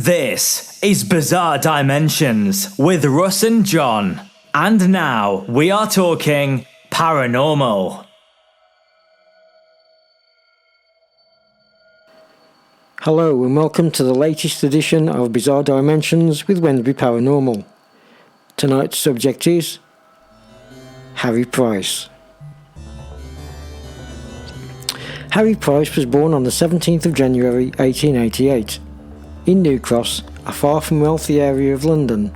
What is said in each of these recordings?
This is Bizarre Dimensions with Russ and John. And now we are talking paranormal. Hello and welcome to the latest edition of Bizarre Dimensions with Wednesbury Paranormal. Tonight's subject is Harry Price. Harry Price was born on the 17th of January 1888 in New Cross, a far from wealthy area of London,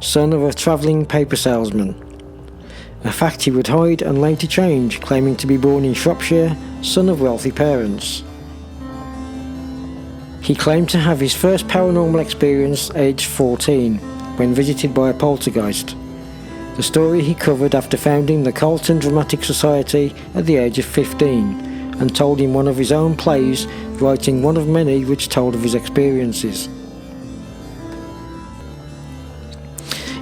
son of a travelling paper salesman. A fact he would hide and later change, claiming to be born in Shropshire, son of wealthy parents. He claimed to have his first paranormal experience aged 14, when visited by a poltergeist. The story he covered after founding the Carlton Dramatic Society at the age of 15, and told in one of his own plays, writing one of many which told of his experiences.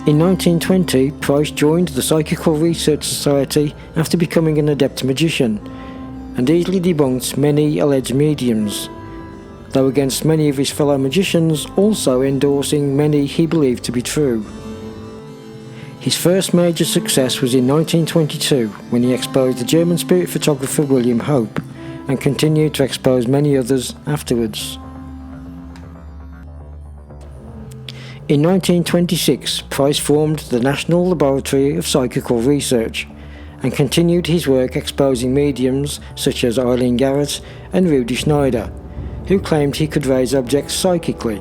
In 1920, Price joined the Psychical Research Society after becoming an adept magician, and easily debunked many alleged mediums, though against many of his fellow magicians, also endorsing many he believed to be true. His first major success was in 1922, when he exposed the German spirit photographer William Hope, and continued to expose many others afterwards. In 1926, Price formed the National Laboratory of Psychical Research, and continued his work exposing mediums such as Eileen Garrett and Rudy Schneider, who claimed he could raise objects psychically.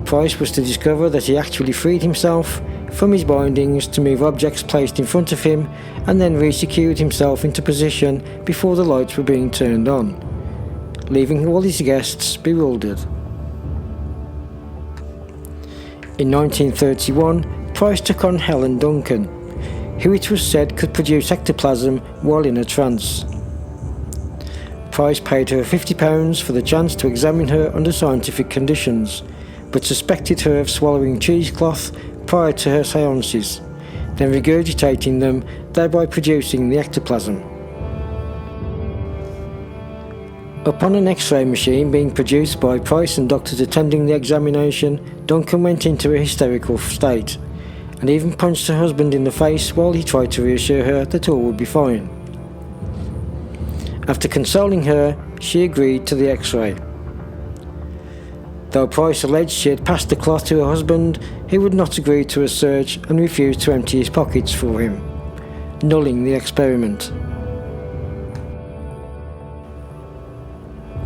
Price was to discover that he actually freed himself from his bindings to move objects placed in front of him, and then re-secured himself into position before the lights were being turned on, leaving all his guests bewildered. In 1931, Price took on Helen Duncan, who it was said could produce ectoplasm while in a trance. Price paid her £50 for the chance to examine her under scientific conditions, but suspected her of swallowing cheesecloth prior to her seances, then regurgitating them, thereby producing the ectoplasm. Upon an X-ray machine being produced by Price and doctors attending the examination, Duncan went into a hysterical state, and even punched her husband in the face while he tried to reassure her that all would be fine. After consoling her, she agreed to the X-ray. Though Price alleged she had passed the cloth to her husband, he would not agree to a search and refused to empty his pockets for him, nulling the experiment.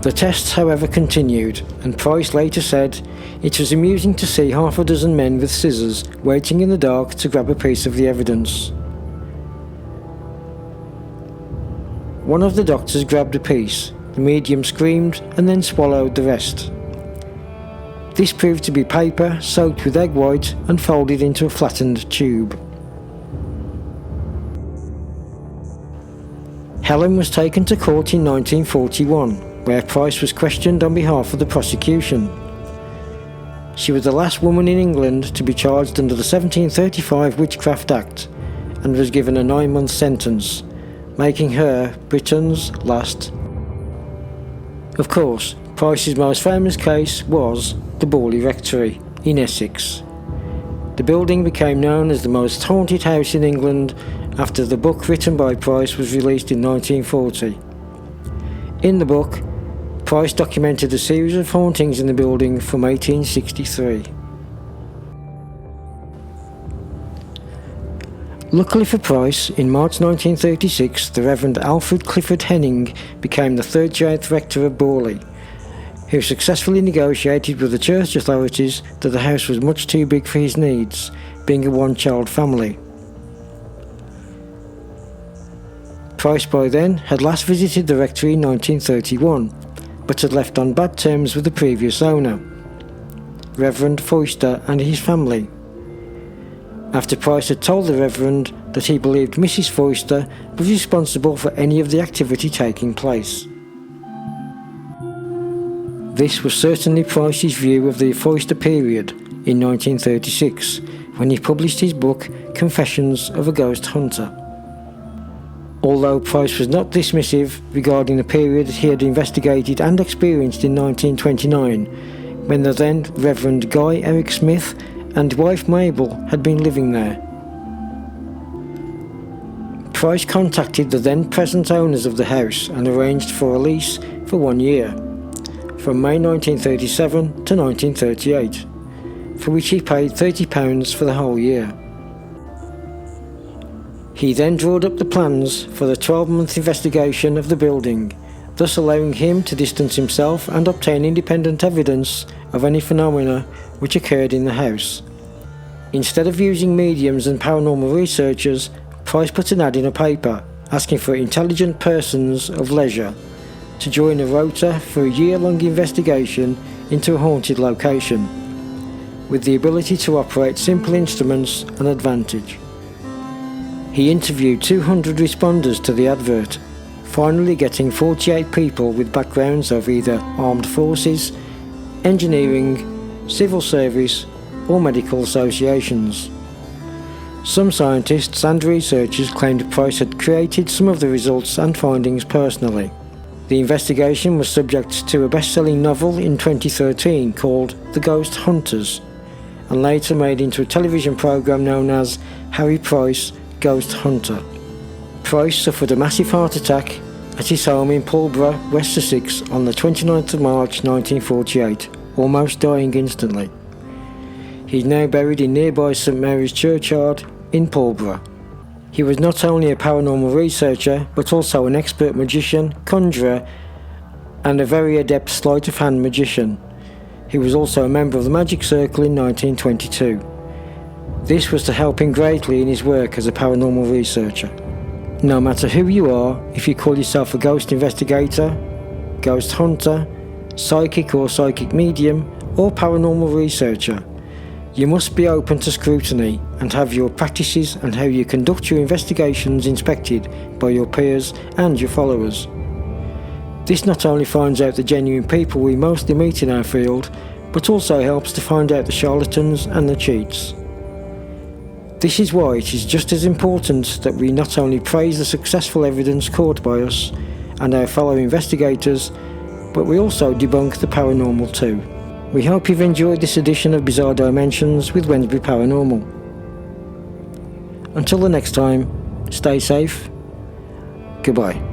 The tests, however, continued, and Price later said, "It was amusing to see half a dozen men with scissors waiting in the dark to grab a piece of the evidence." One of the doctors grabbed a piece, the medium screamed and then swallowed the rest. This proved to be paper soaked with egg white and folded into a flattened tube. Helen was taken to court in 1941, where Price was questioned on behalf of the prosecution. She was the last woman in England to be charged under the 1735 Witchcraft Act, and was given a 9-month sentence, making her Britain's last. Of course, Price's most famous case was the Borley Rectory in Essex. The building became known as the most haunted house in England after the book written by Price was released in 1940. In the book, Price documented a series of hauntings in the building from 1863. Luckily for Price, in March 1936, the Reverend Alfred Clifford Henning became the 38th rector of Borley, who successfully negotiated with the church authorities that the house was much too big for his needs, being a one-child family. Price by then had last visited the rectory in 1931, but had left on bad terms with the previous owner, Reverend Foyster, and his family. After Price had told the Reverend that he believed Mrs. Foyster was responsible for any of the activity taking place. This was certainly Price's view of the Foyster period in 1936, when he published his book Confessions of a Ghost Hunter. Although Price was not dismissive regarding the period he had investigated and experienced in 1929, when the then Reverend Guy Eric Smith and wife Mabel had been living there. Price contacted the then present owners of the house and arranged for a lease for 1 year, from May 1937 to 1938, for which he paid £30 for the whole year. He then drew up the plans for the 12-month investigation of the building, thus allowing him to distance himself and obtain independent evidence of any phenomena which occurred in the house. Instead of using mediums and paranormal researchers, Price put an ad in a paper asking for intelligent persons of leisure to join a rota for a year-long investigation into a haunted location, with the ability to operate simple instruments an advantage. He interviewed 200 responders to the advert, finally getting 48 people with backgrounds of either armed forces, engineering, civil service or medical associations. Some scientists and researchers claimed Price had created some of the results and findings personally. The investigation was subject to a best-selling novel in 2013 called The Ghost Hunters, and later made into a television program known as Harry Price, Ghost Hunter. Price suffered a massive heart attack at his home in Pulborough, West Sussex on the 29th of March 1948, almost dying instantly. He is now buried in nearby St Mary's Churchyard in Pulborough. He was not only a paranormal researcher, but also an expert magician, conjurer, and a very adept sleight of hand magician. He was also a member of the Magic Circle in 1922. This was to help him greatly in his work as a paranormal researcher. No matter who you are, if you call yourself a ghost investigator, ghost hunter, psychic or psychic medium, or paranormal researcher, you must be open to scrutiny and have your practices and how you conduct your investigations inspected by your peers and your followers. This not only finds out the genuine people we mostly meet in our field, but also helps to find out the charlatans and the cheats. This is why it is just as important that we not only praise the successful evidence caught by us and our fellow investigators, but we also debunk the paranormal too. We hope you've enjoyed this edition of Bizarre Dimensions with Wednesbury Paranormal. Until the next time, stay safe. Goodbye.